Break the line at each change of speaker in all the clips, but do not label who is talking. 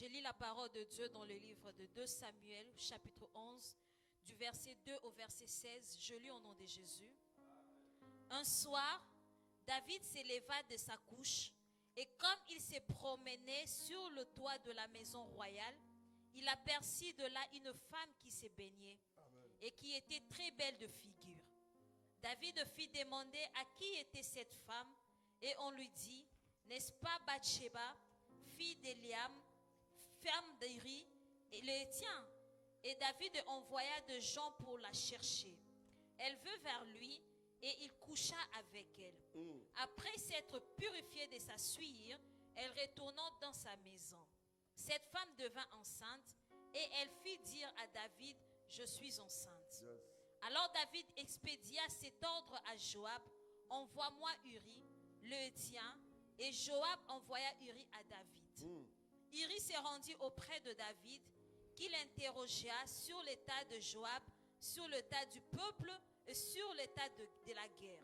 Je lis la parole de Dieu dans le livre de 2 Samuel, chapitre 11, du verset 2 au verset 16. Je lis au nom de Jésus. Un soir, David s'éleva de sa couche, et comme il se promenait sur le toit de la maison royale, il aperçut de là une femme qui se baignait et qui était très belle de figure. David fit demander à qui était cette femme, et on lui dit, n'est-ce pas Bathsheba, fille d'Eliam, femme d'Uri, et le tien? Et David envoya des gens pour la chercher. Elle vint vers lui, et il coucha avec elle. Après s'être purifiée de sa souillure, elle retourna dans sa maison. Cette femme devint enceinte, et elle fit dire à David, je suis enceinte. Alors David expédia cet ordre à Joab, envoie-moi Uri, le tien, et Joab envoya Uri à David. Uri se rendit auprès de David, qui l'interrogea sur l'état de Joab, sur l'état du peuple et sur l'état de la guerre.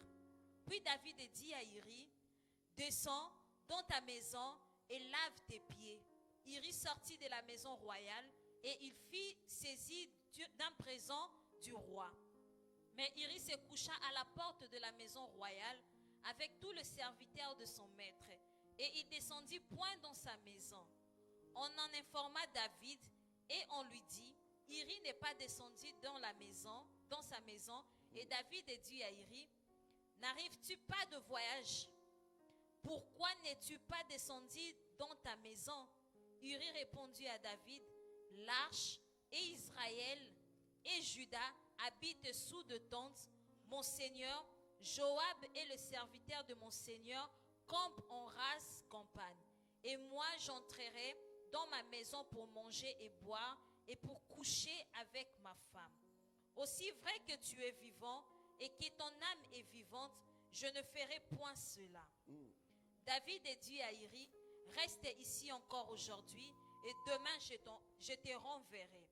Puis David dit à Uri, descends dans ta maison et lave tes pieds. Uri sortit de la maison royale et il fit saisir d'un présent du roi. Mais Uri se coucha à la porte de la maison royale avec tous les serviteurs de son maître, et il descendit point dans sa maison. On en informa David, et on lui dit, Uri n'est pas descendu dans sa maison. Et David dit à Uri, n'arrives-tu pas de voyage? Pourquoi n'es-tu pas descendu dans ta maison? Uri répondit à David, l'arche et Israël et Juda habitent sous de tentes. Mon seigneur, Joab est le serviteur de mon seigneur, campe en rase campagne. Et moi j'entrerai dans ma maison pour manger et boire et pour coucher avec ma femme. Aussi vrai que tu es vivant et que ton âme est vivante, je ne ferai point cela. David dit à Uri, reste ici encore aujourd'hui et demain je te renverrai.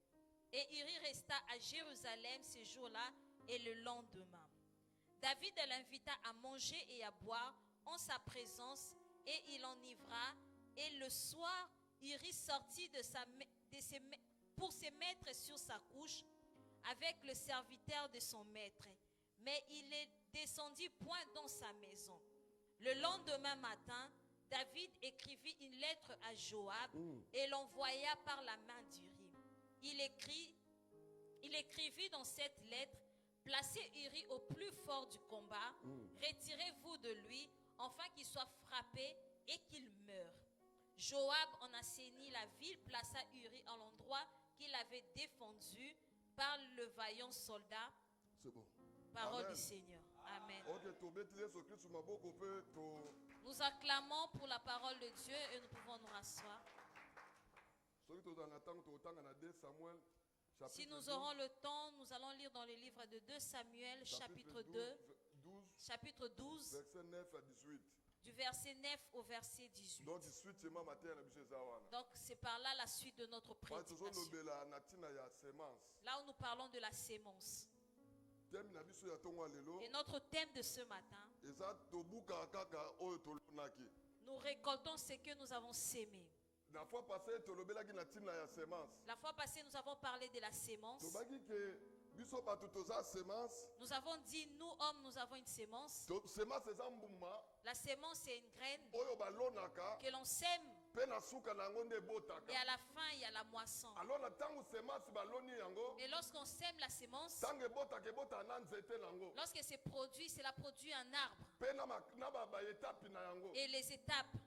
Et Uri resta à Jérusalem ce jour-là et le lendemain. David l'invita à manger et à boire en sa présence et il enivra. Et le soir, Uri sortit pour se mettre sur sa couche avec le serviteur de son maître. Mais il ne descendit point dans sa maison. Le lendemain matin, David écrivit une lettre à Joab et l'envoya par la main d'Uri. Il écrivit dans cette lettre, placez Uri au plus fort du combat, retirez-vous de lui, afin qu'il soit frappé et qu'il meure. Joab en assainit la ville, plaça Uri à l'endroit qu'il avait défendu par le vaillant soldat.
C'est bon.
Parole
Amen.
du Seigneur. Amen.
Okay,
Nous acclamons pour la parole de Dieu et nous pouvons nous rasseoir. Si nous aurons le temps, nous allons lire dans le livre de 2 Samuel, chapitre 12,
verset 9 à 18.
du verset 9 au verset 18.
Donc
c'est par là la suite de notre prédication. Là où nous parlons de la sémence. Et notre thème de ce matin, nous récoltons ce que nous avons sémé.
La fois passée,
nous avons parlé de la sémence. Nous avons dit, nous hommes, nous avons une sémence. La sémence, c'est une graine que l'on sème. Et à la fin, il y a la moisson. Et lorsqu'on sème la sémence, lorsque c'est produit, cela produit un arbre. Et les étapes.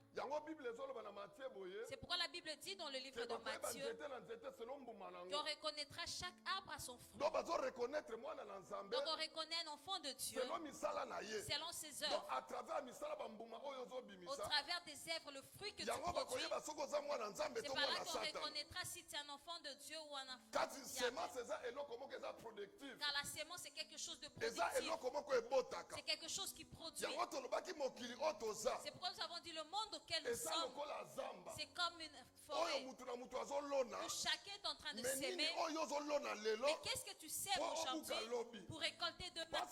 C'est pourquoi la Bible dit dans le livre de Matthieu qu'on reconnaîtra chaque arbre à son fruit. Donc on reconnaît un enfant de Dieu selon ses œuvres. Au travers des œuvres, le fruit que tu produis, c'est par là qu'on reconnaîtra si tu es un enfant de Dieu ou un enfant de diable. Car la sémence c'est quelque chose de productif. C'est quelque chose qui produit. C'est pourquoi nous avons dit le monde auquel nous sommes, c'est comme une forêt où chacun est en train de s'aimer. Mais qu'est-ce que tu sèmes aujourd'hui pour récolter demain?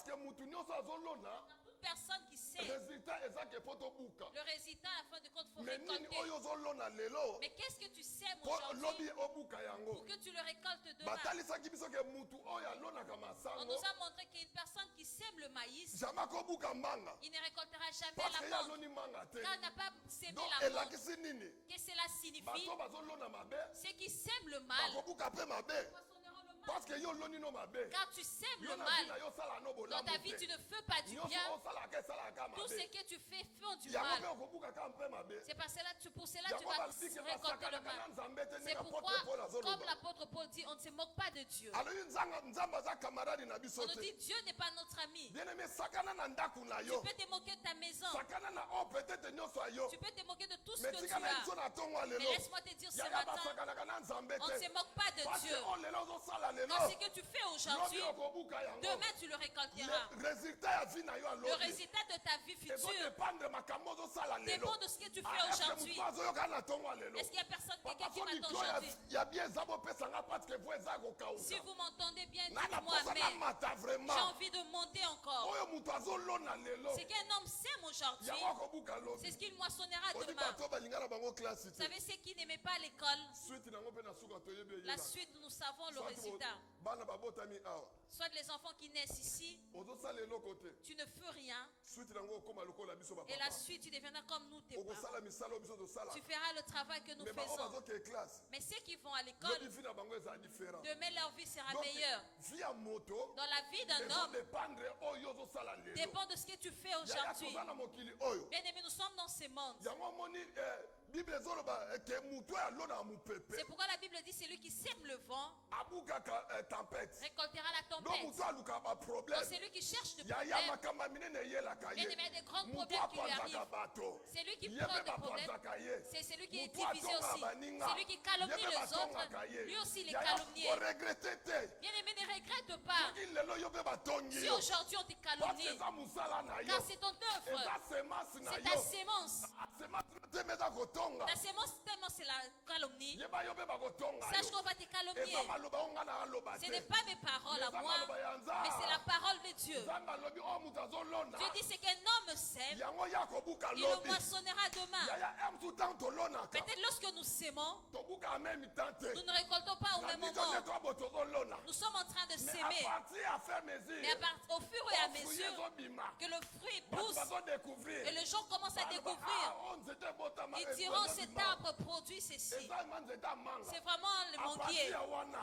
Toute personne qui sait
résultat ezake po tobuka.
le résultat, à la fin de compte, il faut
Mais nini
récolter.
oyo ozolona lelo
Mais qu'est-ce que tu sèmes
po
aujourd'hui
lobi obuka yango.
pour que tu le récoltes demain?
Batalisaki biso ke mutu oyo alonaka
On
masango
nous a montré qu'il y a une personne qui sème le maïs,
jamais kobuka mbanga
il ne récoltera jamais
parce que
la
ye
menthe.
aloni manga te.
Car il n'a pas sémé
Donc
la menthe.
elakisi nini
Qu'est-ce que cela signifie?
bato bazolona mabe
Ceux qui sèment le mal
bakobuka mpe mabe
poissonneront le mal.
parce que yo oloni no mabe.
Car tu sèmes
Yo
le
na vie na
mal.
yo osala no
Dans
bolamu
ta vie,
te.
tu ne fais pas du
Nyonso
bien.
osalaka esalaka
Tout ce
mabe.
que tu fais font du
Yango mpe
mal.
okobukaka mpe mabe.
C'est pour cela tu
Yango
vas
balobiki
récolter le
basakanaka na
mal.
nzambe te
C'est
ndenge
pourquoi,
apôtre Paul
comme
azoloba.
l'apôtre Paul dit, on ne se moque pas de Dieu.
alobi nzambe aza kamaradi na biso
On nous
te.
dit Dieu n'est pas notre ami.
bien aimé sakana na ndako na
Tu
yo
peux te moquer de ta maison.
sakana na o peut-être nyonso ya yo
Tu peux te moquer de tout ce
mais
que tu
tika na biso
as.
na ntongo ya
Mais
lelo
laisse-moi te dire ce
yaya
matin,
basakanaka na nzambe
on ne
te
se moque pas de
parce que
Dieu.
o lelo ozosala lelo
Car ce que tu fais aujourd'hui,
lobi okobuka yango.
demain tu le récolteras.
Le résultat ya vie na yo
Le
alobi
résultat de ta vie future
ekodépendre makambo ozosala lelo.
dépend de ce que tu fais
Ah, est-ce que
aujourd'hui.
moto azoyoka na ntongo ya lelo
Est-ce qu'il y a personne, quelqu'un
papa
qui
fo
m'attend
mikolo
aujourd'hui?
ya bien eza bopesanga parce que vo eza kokauka
Si vous m'entendez bien,
nga na
dites-moi
posa
amen.
namata
J'ai
vraiment
envie de monter encore.
oyo moto azolona lelo
C'est qu'un homme sème aujourd'hui,
yango akobuka lobi
c'est ce qu'il moissonnera
odi
demain.
bato balinga na bango classe
Vous
te
savez, ceux qui n'aimaient pas l'école,
suite nango mpe na suka toyebi
la
eyela
suite, nous savons le
Soit
résultat.
bana babotami awa
Soit les enfants qui naissent ici,
ozosala eloko te
tu ne fais rien.
suite nango okóma lokola biso
Et la
bapapa
suite, tu deviendras comme nous, tes parents.
okosala misala oyo biso tosala
Tu feras le travail que nous
mais bango
faisons.
bazokee classe
Mais ceux qui vont à
lobi
l'école,
vi na bango ezala différent
demain leur vie sera
donc
meilleure.
vi ya moto
Dans la vie d'un homme,
ezodépendre oyo ozosala lelo
dépend de ce que tu fais
yaya
aujourd'hui.
toza na mokili oyo
Bien aimé, nous sommes dans ce monde.
yango omoni bible ezoloba ke motu oyo alonaka mopepe
C'est pourquoi la Bible dit celui qui sème le vent
abukaka tempête
récoltera la
donc
tempête.
motu alukaka
Donc
baproblème
celui qui cherche de
yaya
problèmes,
makambo ya minene eyelaka
bien
ye
aimé, il y a des grands
motu
problèmes qui lui
apanzaka
arrivent.
bato
C'est lui qui
ye
prend
mpe
des problèmes.
bapanzaka ye
C'est celui qui est
motu
divisé
atongaka
aussi.
baninga
Celui qui calomnie
ye mpe
les autres,
batongaka ye
lui aussi les
yaya
calomnier.
koregrete te
Bien aimé, ne regrette pas.
soki lelo yo mpe batongi
Si
yo
aujourd'hui on te
parce
calomnie,
eza mosala na yo
car c'est ton œuvre,
eza semence na
c'est
yo
ta sémence.
semence te mpe eza kotonga
Ta sémence, tellement c'est la calomnie.
yeba yo mpe bakotonga
Sache
yo
qu'on va te calomnier.
eza maloba oyo nga na aloba
Ce
te
n'est pas mes paroles à
eza
moi,
maloba ya
mais c'est la
nzambe
parole de Dieu.
nzambe alobi oyo moto azolonda
Dieu dit c'est qu'un homme sème,
yango ya kobuka
il le
lobi
moissonnera demain.
yaya m tout temps tolonaka
Peut-être lorsque nous sémons,
tobuka en même temps te
nous ne récoltons pas au
na
même
biso
moment.
nde toabo tozolona
Nous sommes en train de
mais à
s'aimer.
partir ya faire
Mais
mesure
au fur et à
ofruit
mesure
ezobima
que le fruit
bato
pousse
bazodécouvrir
et les gens commencent à découvrir,
nzete ebotama
ils diront cet arbre produit ceci.
eza ma nzete amanga
C'est vraiment le manguier.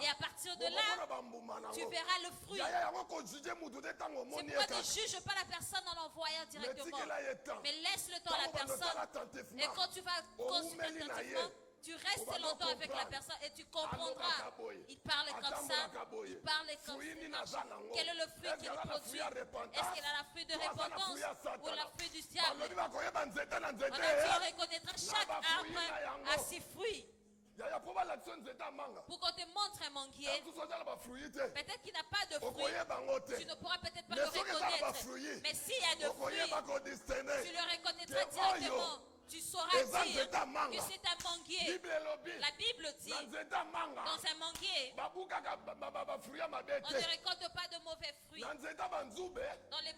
Et à partir de là,
bambuma
tu
nango
verras le fruit.
yaya yango kojuge mutu te ntango
C'est
omoni
pourquoi
ye
ne juge pas la personne en l'envoyant
mais
directement.
tikela ye temps
Mais laisse le temps à la
ntango bandotala
personne. Et
attentivement
quand tu vas consulter
Oumeli na ye.
attentivement, tu restes longtemps avec la personne et tu comprendras. Il parle comme ça, il parle comme ça. Quel est le fruit qu'il produit? Est-ce qu'il a la fruit de repentance ou la fruit du diable?
balobi bakoyeba nzete na
On
nzete
a dit on reconnaîtra chaque arbre à ses fruits.
yaya po balakisa nzete amanga
Pour qu'on te montre un manguier,
susu ozala bafruit te
peut-être qu'il n'a pas de fruits,
okoyeba ngo te
tu ne pourras peut-être pas
mais
le
soki eza na
reconnaître.
bafruit
Mais s'il y a de
okoyeba
fruits,
kodistingue
tu le reconnaîtras
Que oyo
directement. Tu sauras
eza
dire
nzete amanga
que c'est un manguier.
bible elobi
La Bible dit,
na nzete amanga
dans un manguier,
babukaka bafruit ya mabe
on ne
te
récolte pas de mauvais fruits.
na nzete banzube
Dans les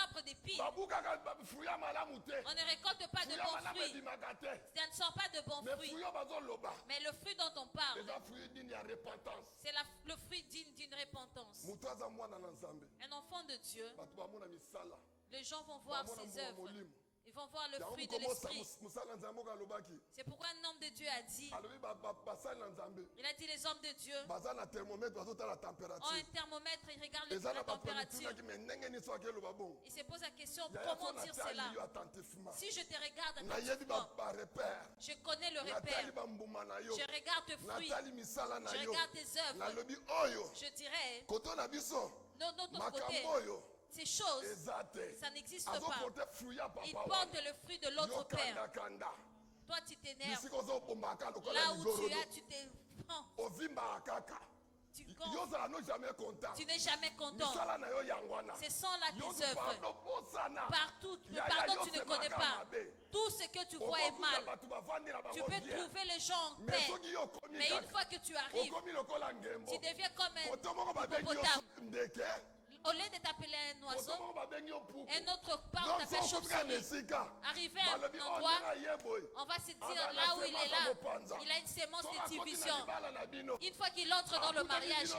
arbres d'épines,
babukaka bafruit ya malamu te
on ne récolte pas de
fruit ya
bons
malamu
fruits.
ebimaka te
Ça ne sort pas de bons
mais
fruits.
fruit oyo bazoloba
Mais le fruit dont on parle,
eza fruit dini ya repentance
c'est le fruit digne d'une repentance.
moto aza mwana na nzambe
Un enfant de Dieu,
bato bamona misala
les gens vont voir
bamona
ses
mbuma
œuvres.
molimo
Ils vont voir le
yango
fruit de
mokomosa
l'esprit.
mosala nzambe moko alobaki
C'est pourquoi un homme de Dieu a dit,
alobi basali na nzambe
il a dit les hommes de Dieu
baza na thermomètre bazotala
ont
température
un thermomètre, ils regardent
eza na
la température.
bapolitunaki me ndenge nini so akeloba bongo
Il se pose la question,
yaya so
comment dire cela?
natali yo attentivement
Si je te regarde
nayebi
attentivement,
barepère
je connais le
natali
repère.
bambuma na yo
Je regarde tes fruits,
natali misala na
je
yo
regarde tes œuvres.
nalobi oyo
Je dirais,
koto na biso
de notre côté,
makambo oyo
ces choses,
eza te
ça n'existe pas.
azoporte fruit ya
Il
papa
porte le fruit de l'autre père.
yokandakanda
Toi, tu t'énerves.
bisika ozobombaka lokola
Là où tu
ligorodo
es, tu te prends.
ovimbaka kaka
Tu
yo
comptes.
ozala no jamais content
Tu n'es jamais content.
misala na yo yango wana
Ce sont là
yo
tes œuvres.
pardon bosana
Partout, le
Yaya,
pardon,
yo
tu ne
c'est
connais pas.
makambe.
Tout ce que tu vois est
okokuta
mal.
bato bavandi na
Tu
bango
peux
bien
trouver les gens en
mais
paix.
soki yo okomi
Mais une
kaka
fois que tu arrives,
okomi lokola ngembo
tu deviens comme un
koto moko babengi yo
hippopotame.
ndeke
Au lieu de t'appeler un oiseau,
Otomo babengi yo puku.
un autre part
Donc,
t'appelle
son couple
chauve-souris.
esika.
Arrivé à
Balobi,
un
oh,
endroit,
nanga yeboy.
on va se dire
Ah,
là où il est là,
Panza.
il a une sémence
Soka
de
koti na
division.
libala na bino.
Une fois qu'il entre dans le mariage,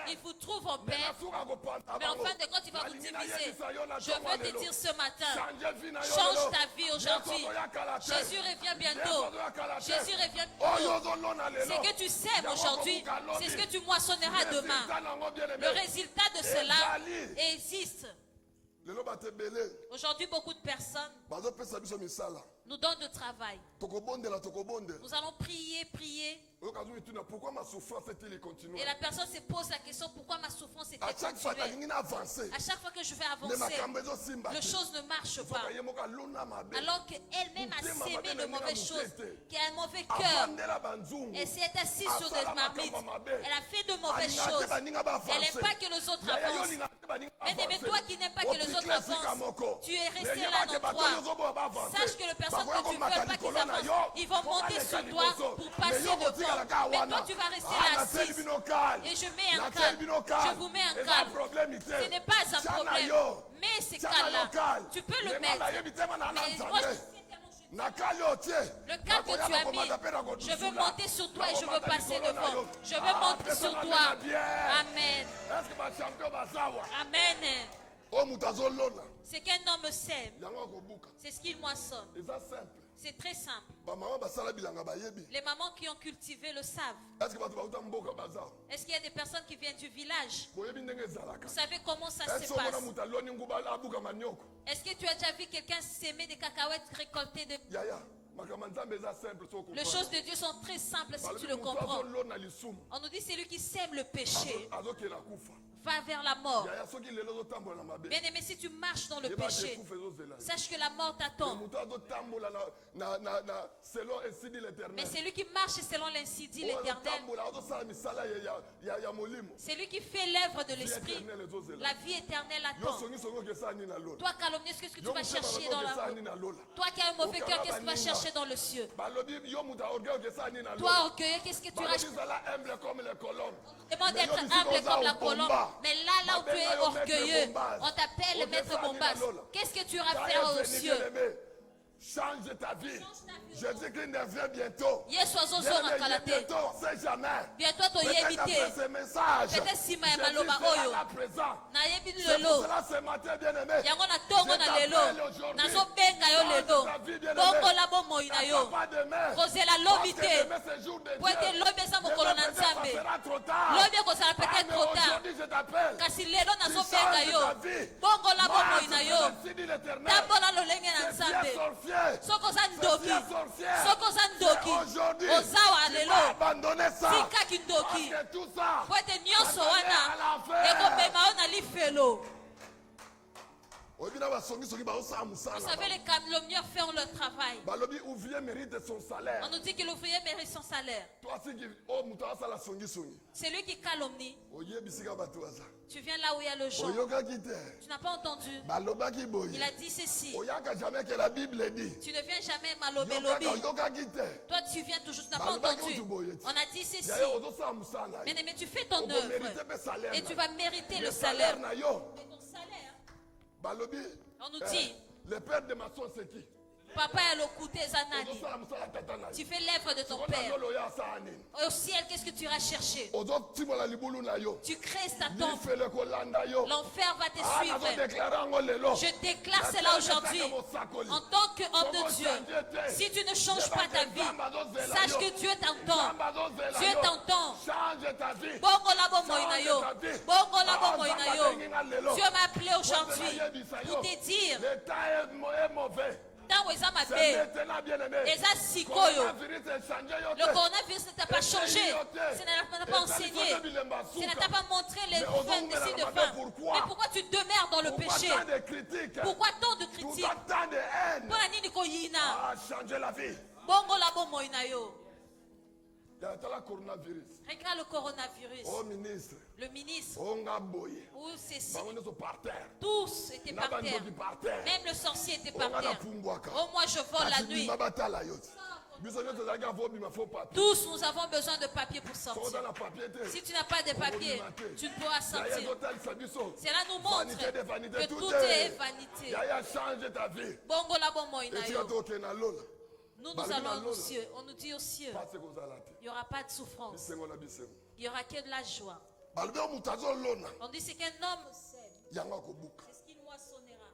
il vous trouve en
Mais
paix.
na suka kopanda
Mais en
bango.
fin de compte, il va vous
Nalingi na
diviser.
yebisa yo na
Je
tongo
veux te
lelo.
dire ce matin,
Change vie na yo
change
lelo.
ta vie aujourd'hui.
Yesu oyakala te.
Jésus revient bientôt.
Yesu oyakala te.
Jésus revient
Oyo
bientôt.
ozolona lelo.
Ce que tu sèmes
Yango
aujourd'hui,
kobuka lobi.
c'est ce que tu moissonneras demain.
Résultat nango bien aimé.
Le résultat de cela
Ezali.
existe.
Lelo batebele.
Aujourd'hui, beaucoup de personnes
Bazopesa biso misala.
nous donnent du travail.
Tokobondela tokobondela.
Nous allons prier, prier.
Okazu ituna pourquoi ma souffrance est-elle continue?
Et la personne se pose la question, pourquoi ma souffrance est
À chaque fois
continuée?
talingi na avancer.
À chaque fois que je vais
Ne
avancer,
makambo ezo simba.
les choses ne marchent pas.
Soka yemoka luna mabe.
Alors qu'elle-même a
Mutema
sémé
mabe
de
na
mauvaises
nina
choses,
mutete.
qui a un mauvais cœur.
Avandela banzungu.
Elle s'est assise sur des
Asala
marmites.
makambo mabe.
Elle a fait de mauvaises
Alinga te
choses.
baninga ba
Elle
avancer.
n'aime pas que les autres
Yaya yo
avancent.
linga te baninga
Mais
avancer.
toi qui n'aimes pas que les autres
Opikle sika
avancent,
moko.
tu es resté
Mais
là
yeba
dans
ke bato
toi.
nyonso bo ba avancer.
Sache que les personnes
Bakoya
que tu ne
komaka
veux pas qu'ils
likolo na
avancent,
yo.
ils vont monter
Aleka
sur toi
liboso.
pour
Mais
passer
yo kotikala
devant.
kaka
Mais
wana.
toi, tu vas rester
Ah,
là
naseli
assise.
bino calme.
Et je mets un
Naseli
calme.
bino calme.
Je vous mets un
Eza
calme.
problème ite.
Ce n'est pas un
Tiana
problème.
yo.
Mais ces
Tiana yo
calmes-là,
calme.
tu peux le
Mais
mettre.
nanga yebi tema na
Mais moi, je
nzambe.
sais tellement que je-
Nakali otie.
Le calme que tu as mis, je veux monter sur toi et je veux passer devant. Je veux monter sur toi. Amen.
Est-ce que ma champion bazawa?
Amen.
O mutazolona.
C'est qu'un homme sème.
Yango kobuka.
C'est ce qu'il moissonne.
Eza simple.
C'est très simple.
Ba mama basala bilanga bayebi.
Les mamans qui ont cultivé le savent.
Est-ce que bato bauta mboka bazawa?
Est-ce qu'il y a des personnes qui viennent du village?
Boyebi ndenge ezalaka.
Vous savez comment ça
Est-ce
se
que mona
passe?
mutaloni nguba abuka manioko?
Est-ce que tu as déjà vu quelqu'un s'aimer des cacahuètes récoltées de...
Yaya. Makambo nzambe eza simple so
Les choses de Dieu sont très simples si tu le comprends.
azolona lisumu.
On nous dit c'est lui qui sème le péché
Azokela kufa.
va vers la mort.
Yaya soki lelo ozotambola na mabe.
Bien aimé, si tu marches dans le
Yeba
péché,
ekufa ezozela.
sache que la mort t'attend.
Mutu azotambola na selon ainsi dit
Mais
l'Éternel.
c'est lui qui marche selon l'ainsi dit l'Éternel.
Otambola azosala misala ya molimo.
C'est lui qui fait l'œuvre de l'esprit.
Éternel ezozela.
La vie éternelle
Yo
attend.
songi songi okesa nini na lola.
Toi, calomnieuse, qu'est-ce que tu
Yo
vas
mutema
chercher dans
okesa
la
nini na lola.
Toi qui as un mauvais cœur, qu'est-ce que tu vas chercher dans le cieux?
Balobi yo muta orgueil okesa nini na lola.
Toi, orgueilleux, qu'est-ce que tu
Balobi
rachètes?
zala humble comme les colombes.
Demande
Mais
d'être
yo bisi
humble
koza
comme la
obomba.
colombe. Mais là où tu es
Mabenga yo maître
orgueilleux,
Bombaz.
on t'appelle
Okesa
maître
nini na
Bombaz.
lola.
Qu'est-ce que tu iras
Car
faire
elle
aux
bénit,
cieux?
bien-aimé. Change ta vie. Jésus-Christ ne vient bientôt.
Yesu azozo
Bien-aimé,
rakala te.
bientôt, on sait jamais.
Bientôt
Peut-être
toyebi
après
te.
ce message,
Peut-être sima ya
Jésus
maloba
sera
oyo.
là présent.
Nayebi
C'est pour
lelo.
cela ce matin, bien-aimé.
Yango na tongo
Je
na lelo.
t'appelle aujourd'hui.
Nazobenga yo
Change
lelo.
ta vie, bien-aimé.
Bongola bomoi na yo.
T'attends pas demain.
Kozela lobi
Parce que
te.
demain, c'est jour de
Po ete
Dieu.
lobi eza mokolo
Demain,
na
peut-être, ça
Nzambe.
sera trop tard.
Lobi ekozala
Ah,
peut-être
mais
trop tard.
aujourd'hui, je t'appelle.
Kasi lelo
Tu
nazobenga
changes
yo.
ta vie.
Bongola bomoi
Marche
na
sur
yo.
le site de l'Éternel.
Tambola lolenge na
C'est bien
Nzambe.
sorcier.
Soko oza
C'est
ndoki.
bien sorcier.
Soko oza ndoki.
Aujourd'hui,
Ozawa
tu
lelo.
vas abandonner ça.
Tikaki ndoki.
Parce que tout ça,
Po ete nyonso
ça t'amène
wana
à l'enfer.
ekobema yo na lifelo.
Oyebi na basongi-songi bazosala mosala
Vous
na
savez,
bango.
les calomnieurs font leur travail.
Balobi ouvrier mérite son salaire.
On nous dit que l'ouvrier mérite son salaire.
Toi si moto asala songi-songi
C'est lui qui calomnie.
oyebisika bato baza
Tu viens là où il y a le jour.
oyokaki te
Tu n'as pas entendu.
balobaki boye
Il a dit ceci.
oyaka jamais que la Bible dit
Tu ne viens jamais malobé lobby.
oyokaki te
Toi, tu viens toujours. Tu n'as pas
balobaki
entendu.
otu boye
On a dit ceci.
yaye ozosala mosala
Bien aimé, tu fais ton œuvre.
okomérite mpe salaire
Et tu vas mériter le
salaire
salaire.
na yo
Mais ton salaire.
balobi
On nous dit.
le père de maçon c'est qui
Papa a l'okute zanani.
ozosala mosala tata na
Tu
yo
fais l'œuvre de ton
ona
père.
lolo oyo asala nini
Au ciel, qu'est-ce que tu iras chercher?
ozotimola libulu na yo
Tu crées ta tombe.
lifele kolanda yo
L'enfer va te
Ah,
suivre.
nazodéclare yango lelo
Je déclare cela aujourd'hui. En tant qu'homme de Dieu, si tu ne changes pas ta vie, sache que Dieu t'entend. Dieu t'entend.
Change ta vie.
Bongo la bomoi na yo. Bongo la bomoi na yo. Dieu m'a appelé aujourd'hui pour te dire,
Le temps est mauvais.
tango eza
C'est
mabe,
maintenant, bien-aimé.
eza sikoyo.
Coronavirus a changé yo
Le
te.
coronavirus ne t'a pas changé. Ça ne t'a pas enseigné. Ça ne t'a pas montré les fins d'ici de fin. Mais pourquoi tu demeures dans le
Pourquoi
péché?
tant de critiques?
Pourquoi tant de critiques?
Pourquoi tant de haine?
Mpona nini koyina?
Ah, changer la vie.
Bongo la bomoi na yo.
Il y a le coronavirus.
Regarde le coronavirus.
Oh ministre,
Le ministre,
oh ngaboye.
ou ceci,
Bango nyonso par terre.
tous étaient
Na
par terre.
bandoki par terre.
Même le sorcier était
Oh
par
ngana
terre.
pumbwaka.
Oh, moi je vole la
Kasi
nuit.
bima batala yo.
Tous nous avons besoin de papier pour sortir. Si tu n'as pas de papier, tu ne pourras sortir. Cela nous montre que tout est vanité. Bongola bomo inayo. Nous allons aux cieux. On nous dit aux cieux, il n'y aura pas de souffrance. Il n'y aura que de la joie. On dit c'est qu'un homme sème. C'est ce qu'il moissonnera.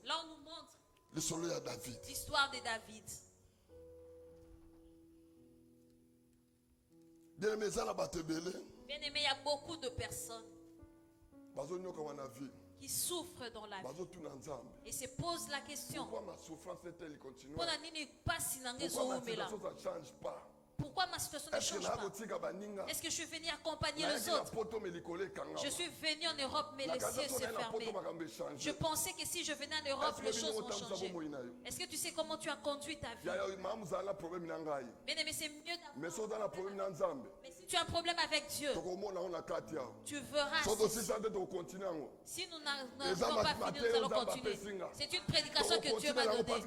Là on nous montre l'histoire de David. Bien aimé, il y a beaucoup de personnes qui souffrent dans la vie et se posent la question, pourquoi ma situation ne change pas? Est-ce que je suis venu accompagner les autres? Je suis venu en Europe, mais les cieux se fermaient. Je pensais que si je venais en Europe, les choses vont changer. Est-ce que tu sais comment tu as conduit ta vie? Bien aimé, c'est mieux d'avoir. Mais si tu as un problème avec Dieu, tu verras. Si nous n'avons pas fini, nous allons continuer. C'est une prédication que Dieu m'a donnée.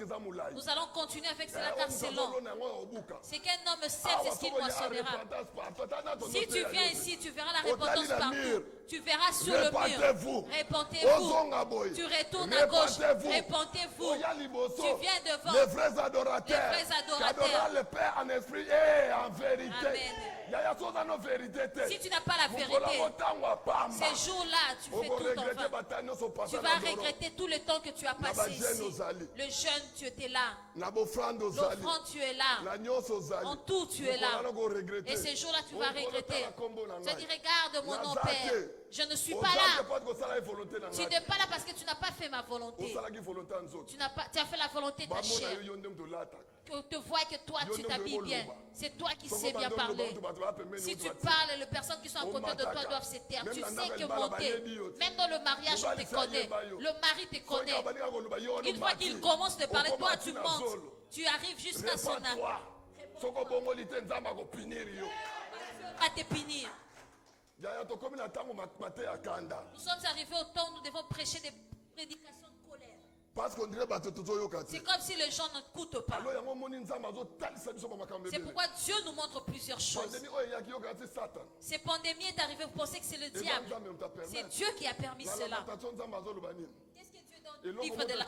Nous allons continuer avec cela car c'est long. C'est qu'un homme sait, c'est ce qu'il moissonnera. Si tu viens ici, tu verras la repentance partout. Tu verras sur le mur. Répentez-vous. Tu retournes à gauche. Répentez-vous. Tu viens devant
les vrais adorateurs
qui
adorera le Père en esprit et en vérité.
Amen. Si tu n'as pas la vérité, ces jours-là, tu fais tout en vain. Tu vas regretter tout le temps que tu as passé ici. Le jeûne, tu étais là. L'offrande, tu es là. En tout, tu es là. Et ces jours-là, tu vas regretter. Tu vas dire, regarde mon nom, Père. Je ne suis pas là. Tu n'es pas là parce que tu n'as pas fait ma volonté. Tu as fait la volonté de ta chair. Que te voit que toi tu t'habilles bien. C'est toi qui sais bien parler. Si tu parles, les personnes qui sont à côté de toi doivent se taire. Tu sais que monter, même dans le mariage, on te connaît. Le mari te connaît. Une fois qu'il commence de parler, toi tu montes. Tu arrives jusqu'à son âme. À te punir. Nous sommes arrivés au temps où nous devons prêcher des prédications de colère. C'est comme si les gens n'écoutent pas. C'est pourquoi Dieu nous montre plusieurs choses. Cette pandémie est arrivée, vous pensez que c'est le diable. C'est Dieu qui a permis cela. Qu'est-ce que Dieu donne au livre de la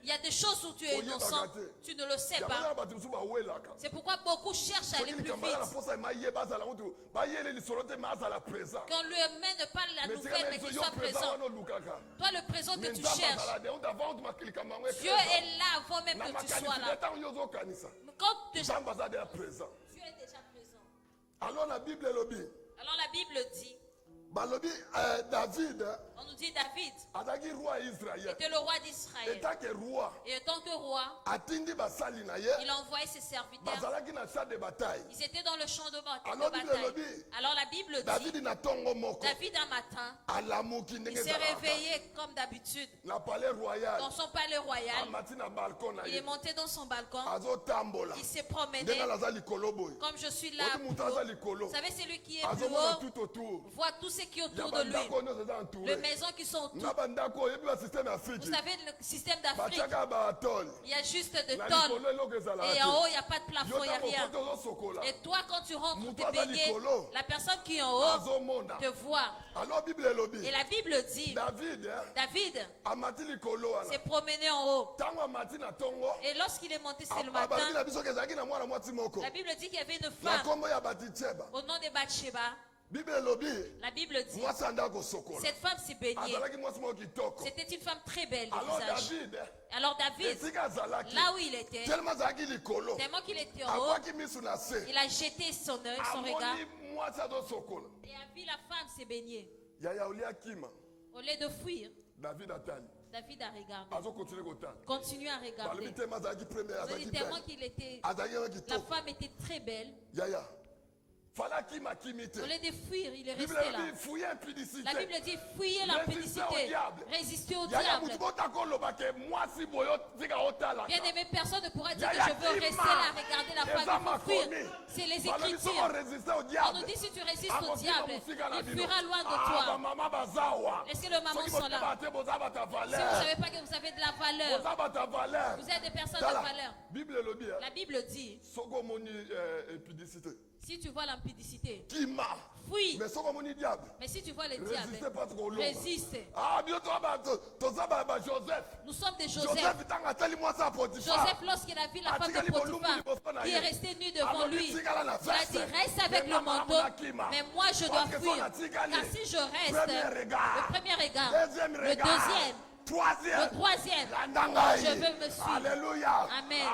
Il y a des choses où tu es innocent, tu ne le sais pas. C'est pourquoi beaucoup cherchent à aller plus vite. Quand le main ne parle la nouvelle, mais qu'il soit présent. Toi, le présent que tu cherches, Dieu est là avant même que tu sois là. Quand Dieu est déjà présent.
Alors la Bible
dit.
David,
on nous dit David
était
le roi d'Israël. Et en tant que roi, il a envoyé ses serviteurs. Ils étaient dans le champ de bataille. Alors la Bible dit, David un matin, il s'est réveillé comme d'habitude dans son palais royal. Il est monté dans son balcon. Il s'est promené comme je suis là. Vous savez, c'est lui qui est plus haut. Voit tous ceux qui sont autour de lui. Les maisons qui sont autour. Vous savez, le système d'Afrique, il y a juste des tonnes. Et en haut, il n'y a pas de plafond, il n'y a rien. Et toi, quand tu rentres pour te baigner, la personne qui est en haut te voit. Et la Bible dit, David s'est promené en haut. Et lorsqu'il est monté, c'est le matin. La Bible dit qu'il y avait une femme au nom de Bathsheba. La Bible dit, cette femme s'est baignée. C'était une femme très belle de visage. Alors David, là où il était, tellement qu'il était en haut, il a jeté son œil, son regard, et a vu la femme s'est baignée. Au lieu de fuir, David a regardé. Continue à regarder. Tellement qu'il était, la femme était très belle. Au lieu de fuir, il est
Bible
resté là.
dit fouiller impudicité.
La Bible dit fuyez
Résister au
l'impudicité.
diable.
Résister au
Yaya
diable.
mutu botako lobake mwasi boyo tika otala.
Bien aimé, personne ne pourra dire que
Yaya
je veux rester
kima.
là, regarder la
Eza
femme, il faut fuir.
makomi.
C'est les
Balobi soko
Écritures.
résister au
On
diable.
nous dit si tu résistes au
Akofika
diable,
musika na
il
bino.
fuira loin de
Ah,
toi.
ba mama bazawa.
Est-ce que les mamans
Soki
sont
bote
là?
bate boza bata
Si vous ne
valeur.
savez pas que vous avez de la valeur,
Boza bata valeur.
vous êtes des personnes
Tala,
de valeur.
Bible lobi.
La Bible dit,
Soko moni impudicité.
si tu vois l'impudicité,
Kima.
fuis.
Mais soko moni diable.
Mais si tu vois le
Résistez
diable,
pas trop long.
résiste.
Ah, bientôt toza ba Joseph.
Nous sommes des Joseph.
Joseph tanga tali mwasa à Potiphar.
Joseph, lorsqu'il a vu la femme de Potiphar qui est restée nue devant lui, il a dit reste avec le manteau, mais moi je dois fuir. Car si je reste, le premier regard, le deuxième, le troisième, je veux me suivre.
Alléluia.
Amen.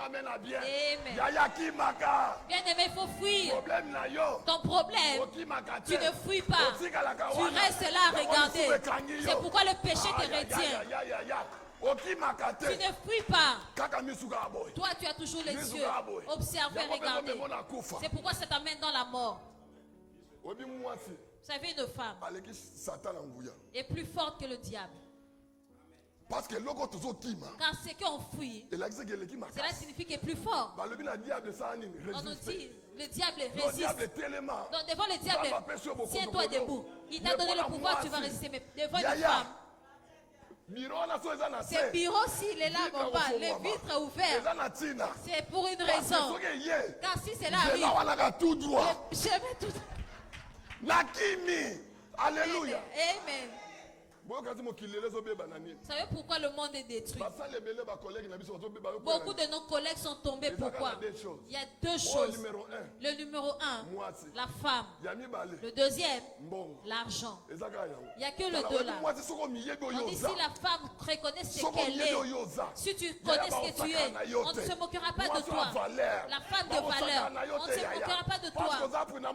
Amen.
Amen.
Yaya kimaka.
Bien aimé, il faut fuir.
Problème na yo.
Ton problème, tu ne fuis pas. Tu restes là à regarder. C'est pourquoi le péché te retient. Tu ne fuis pas. Toi, tu as toujours les yeux. Observer, regarder. C'est pourquoi ça t'amène dans la mort. Vous savez, une femme est plus forte que le diable.
Parce que l'ogo toujours kima.
Car ce qu'on fuit, cela signifie qu'il est plus fort. On nous dit, le diable résiste. Donc devant le diable, tiens-toi debout. Il t'a donné le pouvoir, tu vas résister. Mais devant une femme, ce bureau s'il est là, mon bas, les vitres ouvertes, c'est pour une raison. Car si cela arrive, je vais tout.
Nakimi. Alléluia.
Amen. Vous savez pourquoi le monde est détruit? Beaucoup de nos collègues sont tombés. Pourquoi? Il y a deux choses. Le numéro un, la femme. Le deuxième, l'argent. Il n'y a que le dollar. On dit si la femme reconnaît ce qu'elle est, si tu connais ce que tu es, on ne se moquera pas de toi. La femme de valeur, on ne se moquera pas de toi.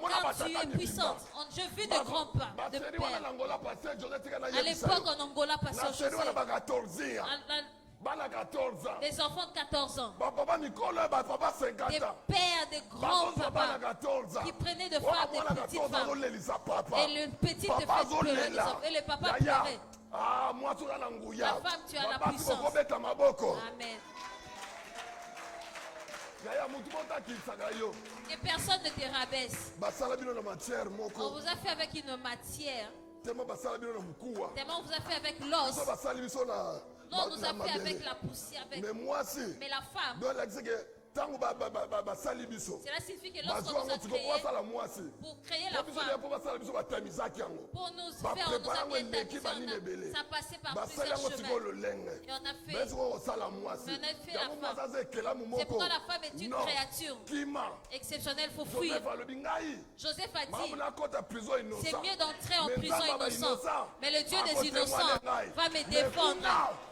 Car tu es puissante. Je vis de grands pas, de père. À l'époque en Angola, Pasteur José, des enfants de 14 ans, des pères, des grands papas qui prenaient de femmes, des petites femmes, et le petit te fait pleurer, et le papa pleurait. La femme, tu as la puissance. Amen. Que personne ne te rabaisse. On vous a fait avec une matière. Tellement on vous a fait avec l'os. Non, on nous a fait avec la poussière. Mais la femme, cela signifie que lorsqu'on nous a créé pour créer la femme, pour nous faire, on nous a bien tamisé, ça passait par plusieurs chemins. Et on a fait la femme. C'est pourquoi la femme est une créature exceptionnelle, il faut fuir. Joseph a dit, c'est mieux d'entrer en prison innocent, mais le Dieu des innocents va me défendre.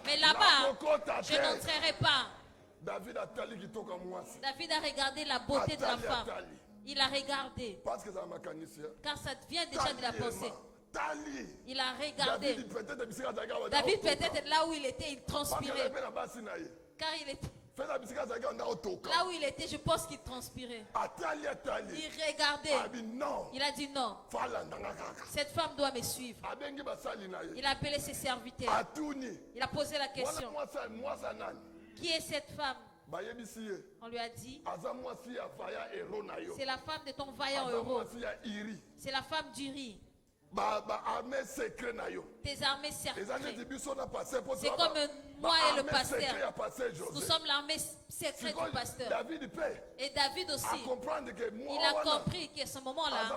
Mais là-bas, je n'entrerai pas. David a regardé la beauté de la femme. Il a regardé. Car ça vient déjà de la pensée. Il a regardé. David peut-être là où il était, il transpirait. Car il était. Là où il était, je pense qu'il transpirait. Il regardait. Il a dit non. Cette femme doit me suivre. Il a appelé ses serviteurs. Il a posé la question. Qui est cette femme? On lui a dit, c'est la femme de ton vaillant héros. C'est la femme d'Uri. Tes armées secrètes. C'est comme moi et le pasteur. Nous sommes l'armée secrète du pasteur. Et David aussi. Il a compris qu'à ce moment-là,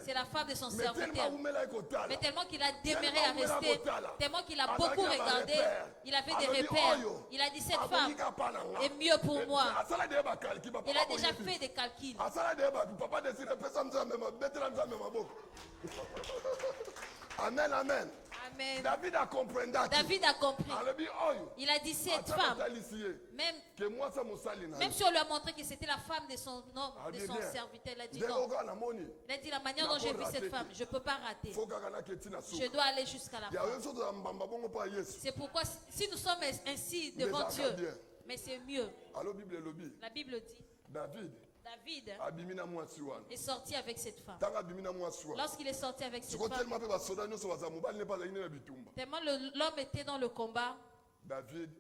c'est la femme de son serviteur. Mais tellement qu'il a demeuré à rester, tellement qu'il a beaucoup regardé, il a fait des repères. Il a dit cette femme est mieux pour moi. Il a déjà fait des calculs.
Amen, amen.
Amen.
David a compris.
Il a dit cette femme, même si on lui a montré que c'était la femme de son homme, de son serviteur, il a dit non. Il a dit la manière dont j'ai vu cette femme, je ne peux pas rater. Je dois aller jusqu'à la fin. C'est pourquoi si nous sommes ainsi devant Dieu, mais c'est mieux. La Bible dit, David
abimina mwasi wana.
est sorti avec cette femme.
Tanga abimina mwasi wana.
Lorsqu'il est sorti avec cette
Siko
femme,
tellement pe ba soda nyoso baza mobali ne pas la ine na bitumba.
tellement l'homme était dans le combat,
David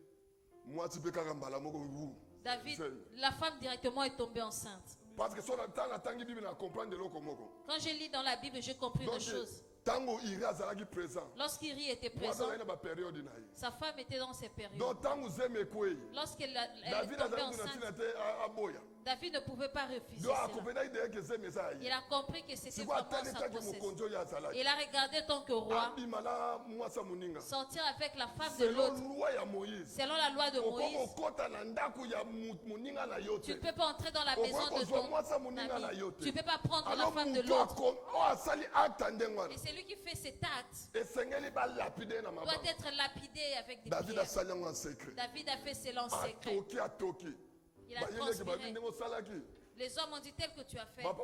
mwasi pe kaka mbala moko wu.
David, la femme directement est tombée enceinte.
Parce que sur la tangi Bible na comprendre de loko moko.
Quand je lis dans la Bible, j'ai compris une chose.
Tango Iri azalaki présent.
Lorsqu'Iri était présent,
Mwasi na ba période na ye.
sa femme était dans ses périodes.
Donc tango zeme kwei.
Lorsqu'elle est
David
tombée
azalaki na
enceinte,
tina te aboya.
David ne pouvait pas refuser
Donc
cela.
akopena ide ke zeme sa
Il
ye.
a compris que c'était
Siko
vraiment
atali
sa
taki
grossesse.
mokonzo ya azalaki.
Il a regardé tant que roi
Abimala mwasa muninga.
sortir avec la femme de
Selon
l'autre.
loi ya Moïse.
Selon la loi de Moïse,
Okokota na ndako ya muninga na
tu
yote.
ne peux pas entrer dans la maison de ton ami. Tu ne peux pas prendre la femme de l'autre. Et c'est lui qui fait cet acte doit être lapidé avec des
David
pierres. David a fait cela en secret. Il a transpiré. Les hommes ont dit tel que tu as fait.
Moi,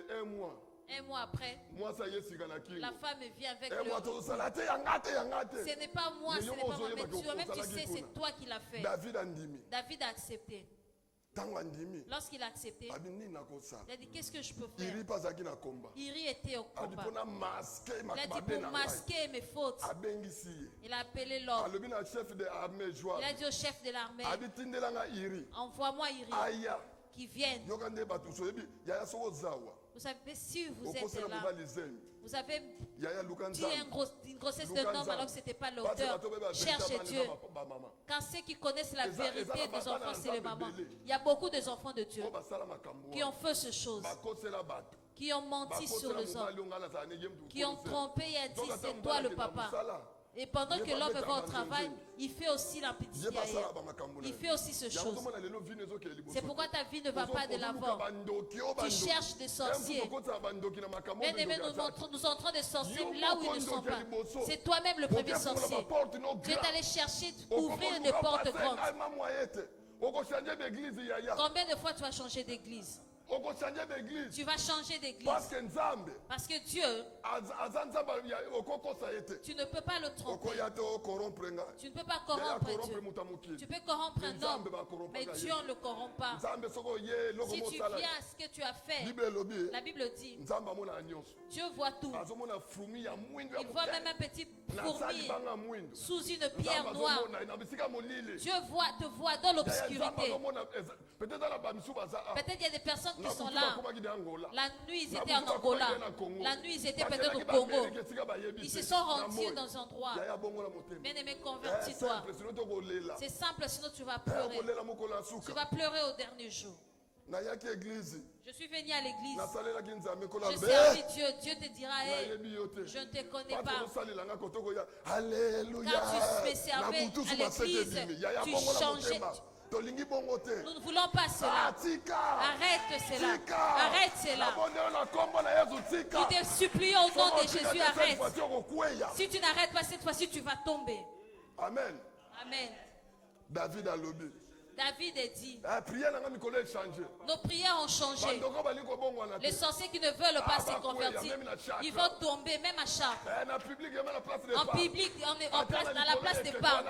un mois.
Un mois après, la femme vient avec le... Ce n'est pas moi, ce n'est pas moi, mais toi-même tu sais, c'est toi qui l'as fait. David a accepté. Lorsqu'il a accepté, il a dit qu'est-ce que je peux faire? Iri était au combat. Il a dit pour masquer mes fautes. Il a appelé l'homme. Il a dit au chef de l'armée, envoie-moi Iri qui vienne. Vous savez, si vous êtes là, vous avez dit une grossesse d'un homme alors que ce n'était pas l'auteur. Cherchez Dieu. Car ceux qui connaissent la vérité des enfants, c'est les mamans. Il y a beaucoup d'enfants de Dieu qui ont fait ces choses, qui ont menti sur les hommes, qui ont trompé et dit c'est toi le papa. Et pendant que l'homme va au travail, il fait aussi l'impitié. Il fait aussi ces choses. C'est pourquoi ta vie ne va pas de l'avant. Tu cherches des sorciers. Bien aimé, nous entrons des sorciers là où ils ne sont pas. C'est toi-même le premier sorcier. Tu es allé chercher, ouvrir une porte grande. Combien de fois tu vas changer d'église? Tu vas changer d'église. Parce que Dieu, tu ne peux pas le tromper. Tu ne peux pas corrompre Dieu. Tu peux corrompre un homme, mais Dieu ne le corrompt pas. Si tu viens à ce que tu as fait, la Bible dit, Dieu voit tout. Il voit même un petit fourmi sous une pierre noire. Dieu te voit dans l'obscurité. Peut-être il y a des personnes qui sont là. La nuit, ils étaient en Angola. La nuit, ils étaient peut-être au Congo. Ils se sont rendus dans un endroit. Bien-aimé, convertis-toi. C'est simple, sinon tu vas pleurer. Tu vas pleurer au dernier jour. Je suis venu à l'église. Je servis Dieu. Dieu te dira, hey, je ne te connais pas. Car tu me servais à l'église, tu changeais. Nous ne voulons pas cela. Arrête cela. Arrête cela. Nous te supplions au nom de Jésus, arrête. Si tu n'arrêtes pas cette fois-ci, tu vas tomber.
Amen.
Amen.
David a lobby.
David a dit,
nos
prières ont changé. Les sorciers qui ne veulent pas se convertir, ils vont tomber même à Chartres. En public, à la place des pas.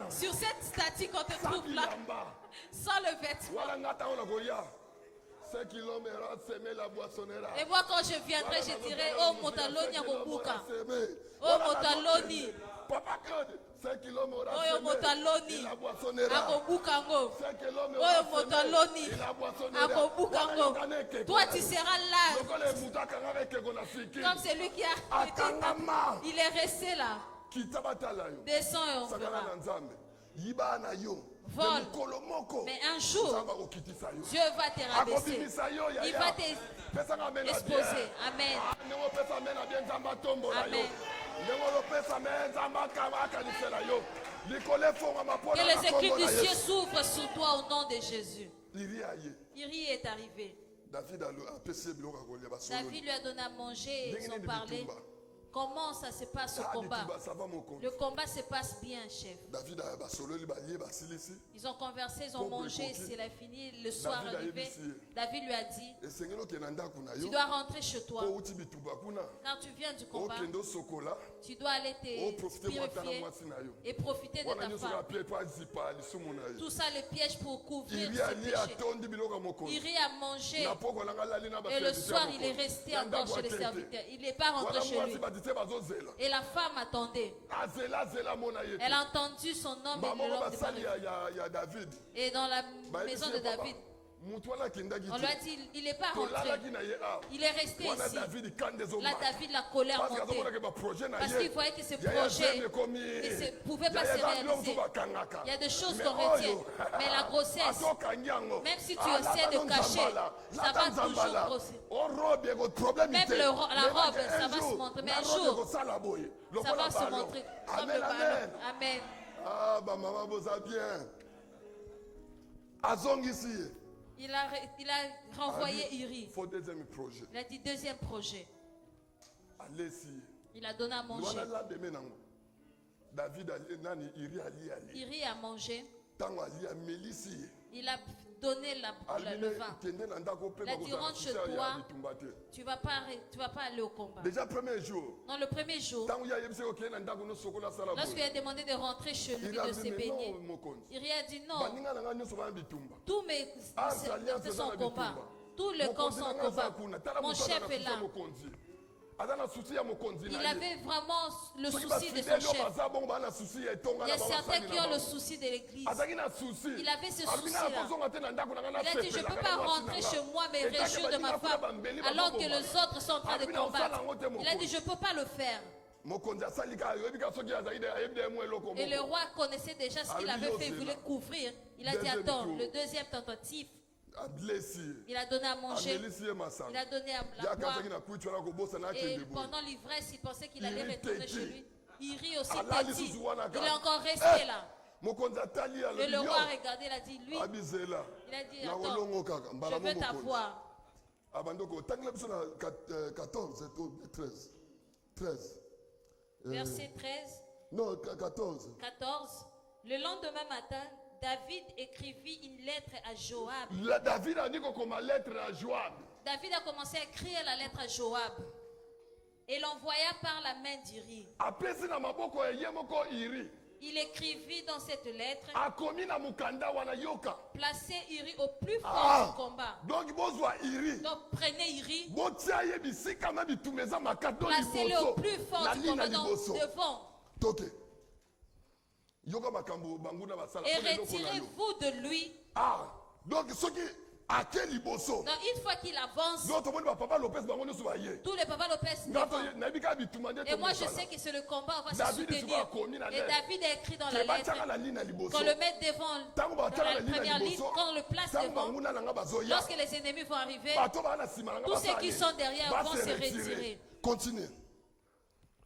Sur cette statue qu'on te trouve là, sans le vêtement. Et moi quand je viendrai, je dirai, oh Motaloni Agobuka. Oh Motaloni. Oyo Motaloni Agobukango. Oyo Motaloni Agobukango. Toi tu seras là. Comme celui qui a été, il est resté là. Descends et on verra. Vole. Mais un jour, Dieu va te rabaisser. Il va t'exposer. Amen. Amen. Que les écrits du ciel s'ouvrent sur toi au nom de Jésus. Iri est arrivé. David lui a donné à manger et ils ont parlé. Comment ça se passe au combat? Le combat se passe bien, chef. Ils ont conversé, ils ont mangé, s'il a fini, le soir arrivé, David lui a dit, tu dois rentrer chez toi. Quand tu viens du combat, tu dois aller te purifier et profiter de ta femme. Tout ça, le piège pour couvrir ses péchés. Iri a mangé et le soir, il est resté encore chez les serviteurs. Il n'est pas rentré chez lui. Et la femme attendait. Elle a entendu son nom et le nom de Marie. Et dans la maison de David, on lui a dit, il n'est pas rentré. Il est resté ici. Là, David, la colère montait. Parce qu'il voyait que ce projet ne pouvait pas se réaliser. Il y a des choses qu'on retient. Mais la grossesse, même si tu essaies de cacher, ça va toujours grossir. Même la robe, ça va se montrer. Mais un jour, ça va se montrer. Comme le ballon. Amen.
Ah, bah maman, vous avez bien. Azong ici.
Il a renvoyé Iri.
Il
a dit deuxième projet. Il a donné à manger. Iri a mangé. Il a donné le vin. Il a dit rentre chez toi. Tu vas pas aller au combat.
Déjà premier jour.
Non, le premier jour. Lorsqu'il a demandé de rentrer chez lui, de se baigner, Iri a dit non. Tous mes sont en combat. Tous les camps sont en combat. Mon chef est là. Il avait vraiment le souci de son chef. Il y a certains qui ont le souci de l'église. Il avait ce souci-là. Il a dit, je ne peux pas rentrer chez moi mais réjouir de ma femme alors que les autres sont en train de combattre. Il a dit, je ne peux pas le faire. Et le roi connaissait déjà ce qu'il avait fait, il voulait couvrir. Il a dit, attends, le deuxième tentative. Il a donné à manger, il a donné à boire. Et pendant l'ivresse, il pensait qu'il allait retourner chez lui. Il rit aussi petit. Il est encore resté là. Et le roi a regardé, il a dit, lui, il a dit, attends, je veux t'avoir.
13.
Verset 13.
Non, 14.
14. Le lendemain matin, David écrivit une lettre à Joab.
David a dit qu'on ma lettre à Joab.
David a commencé à écrire la lettre à Joab et l'envoya par la main d'Iri. Il écrivit dans cette lettre, placez Iri au plus fort du combat. Donc prenez Iri, placez-le au plus fort du combat, devant. Et retirez-vous de lui.
Donc ce qui a quel liboso.
Donc une fois qu'il avance, tous les Papa Lopez et moi je sais que c'est le combat, on va se soutenir. Et David a écrit dans la lettre qu'on le mette devant dans la première ligne, qu'on le place devant. Lorsque les ennemis vont arriver, tous ceux qui sont derrière vont se retirer.
Continue.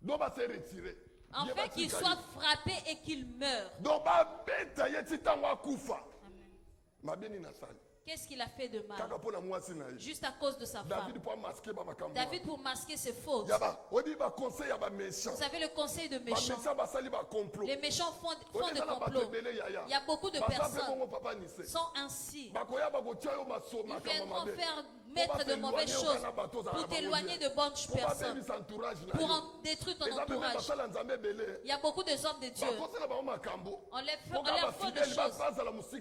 Donc va se retirer.
En fait, qu'il soit frappé et qu'il meure. Qu'est-ce qu'il a fait de mal? Juste à cause de sa femme. David pour masquer ses fautes. Vous savez le conseil de méchants. Les méchants font des complots. Il y a beaucoup de personnes qui sont ainsi. Ils viendront faire mettre de mauvaises choses pour t'éloigner de bonnes personnes, pour en détruire ton entourage. Il y a beaucoup de hommes de Dieu. On leur fait des choses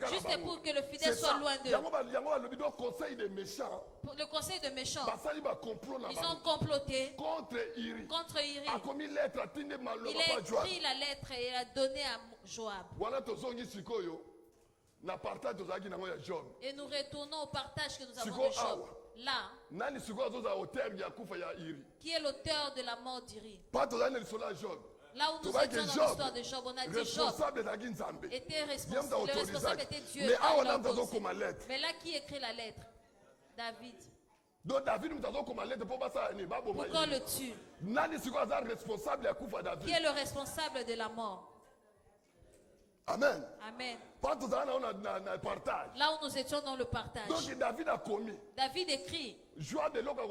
juste pour que le fidèle soit loin d'eux.
Le conseil des méchants.
Le conseil de méchants. Ils ont comploté contre Iri. Il a écrit la lettre et il a donné à Joab. Et nous retournons au partage que nous avons de Job. Là, qui est l'auteur de la mort d'Iri? Là où nous étions dans l'histoire de Job, on a dit Job était responsable. Le responsable était Dieu. Mais là, qui écrit la lettre? David.
Donc David
pour qu'on le tue. Qui est le responsable de la mort?
Amen.
Amen.
Là
où nous étions dans le partage.
Donc David a commis.
David écrit.
Joab est l'homme qui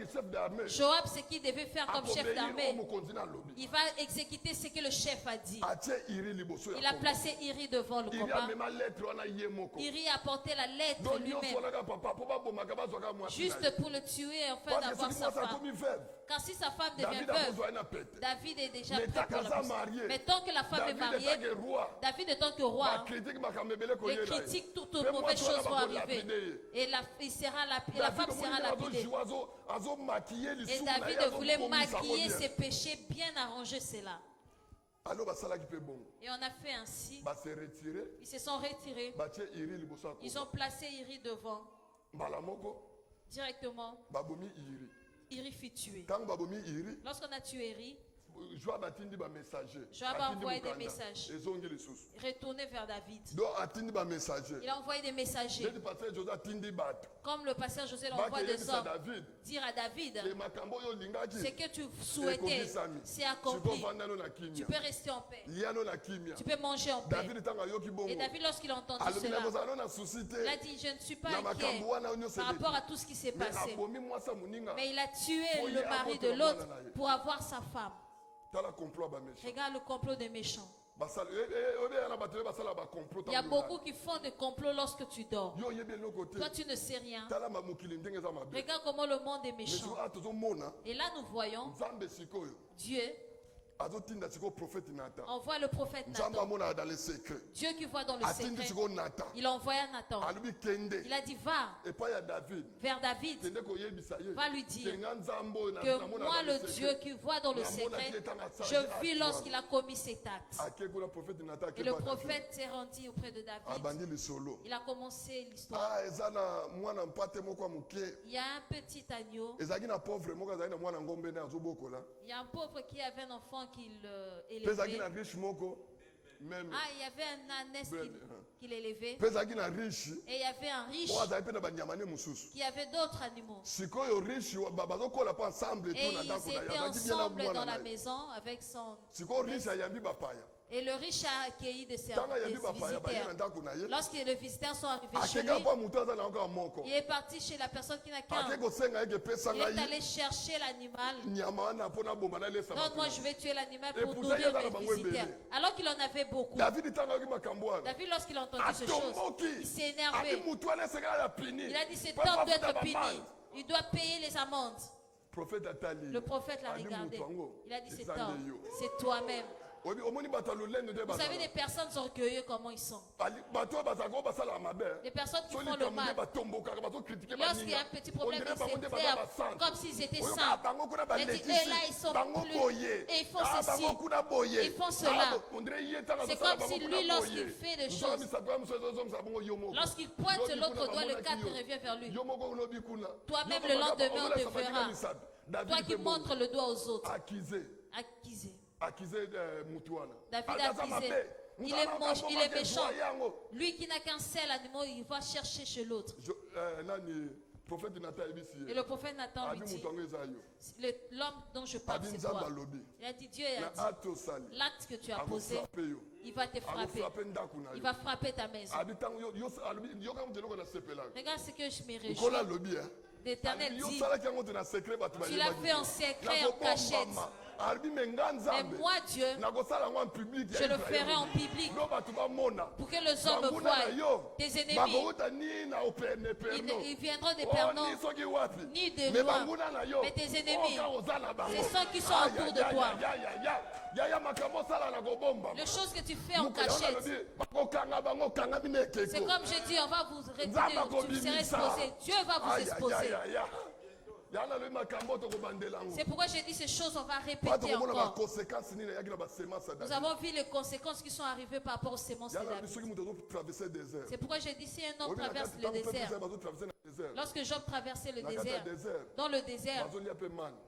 est chef d'armée.
Joab, ce qu'il devait faire comme chef d'armée, il va exécuter ce que le chef a dit. Il a placé Iri devant le combat. Iri a porté la lettre lui-même, juste pour le tuer afin d'avoir sa femme. Car si sa femme devient veuve, David est déjà prêt pour la puissance. Mais tant que la femme est mariée, David en tant que roi, les critiques, toutes mauvaises choses vont arriver. Et la femme sera lapidée. Et David voulait maquiller ses péchés, bien arranger cela. Et on a fait ainsi. Ils se sont retirés. Ils ont placé Iri devant. Directement. Iri fut tué. Lorsqu'on a tué Iri, Joab a envoyé des messages. Retourner vers David. Il a envoyé des messagers. Comme le pasteur José l'envoie des hommes. Dire à David, ce que tu souhaitais, c'est accompli. Tu peux rester en paix. Tu peux manger en paix. Et David, lorsqu'il a entendu cela, il a dit, je ne suis pas inquiet par rapport à tout ce qui s'est passé. Mais il a tué le mari de l'autre pour avoir sa femme. Regarde le complot des méchants. Il y a beaucoup qui font des complots lorsque tu dors. Toi, tu ne sais rien. Regarde comment le monde est méchant. Et là, nous voyons Dieu envoie le prophète Nathan. Dieu qui voit dans le secret. Il envoie Nathan. Il a dit, va vers David. Va lui dire que moi, le Dieu qui voit dans le secret, je vis lorsqu'il a commis cet acte. Et le prophète s'est rendu auprès de David. Il a commencé l'histoire. Il y a un petit agneau. Il y a un pauvre qui avait un enfant qu'il élevait. Ah, il y avait un ânesse qu'il élevait. Et il y avait un riche qui avait d'autres animaux. Et ils étaient ensemble dans la maison avec son... Et le riche a accueilli des visiteurs. Lorsque les visiteurs sont arrivés chez lui, il est parti chez la personne qui n'a qu'un. Il est allé chercher l'animal. Non, moi je vais tuer l'animal pour nourrir les visiteurs. Alors qu'il en avait beaucoup. David, lorsqu'il a entendu ces choses, il s'est énervé. Il a dit, cet homme doit être puni. Il doit payer les amendes. Le prophète l'a regardé. Il a dit, cet homme, c'est toi-même. Vous savez, les personnes orgueilleuses, comment ils sont. Les personnes qui font le mal. Lorsqu'il y a un petit problème, ils s'énervent comme s'ils étaient saints. Ils disent, là, ils sont plus. Et ils font ceci. Ils font cela. C'est comme si lui, lorsqu'il fait des choses, lorsqu'il pointe l'autre doigt, le cadre revient vers lui. Toi-même, le lendemain, on te verra. Toi qui montres le doigt aux autres. Accusé. David a accusé. Il est moche, il est méchant. Lui qui n'a qu'un seul animal, il va chercher chez l'autre. Et le prophète Nathan lui dit, l'homme dont je parle, c'est toi. Il a dit, Dieu a dit, l'acte que tu as posé, il va te frapper. Il va frapper ta maison. Regarde ce que je me réjouis. L'Éternel dit, tu l'as fait en secret, en cachette. Mais moi, Dieu, je le ferai en public pour que les hommes voient. Tes ennemis, ils viendront des perdants, ni de loin. Mais tes ennemis, c'est ceux qui sont autour de toi. Les choses que tu fais en cachette, c'est comme je dis, on va vous retirer, vous serez exposé. Dieu va vous exposer. C'est pourquoi j'ai dit ces choses, on va répéter encore. Nous avons vu les conséquences qui sont arrivées par rapport aux semences de David. C'est pourquoi j'ai dit si un homme traverse le désert, lorsque Job traversait le désert, dans le désert,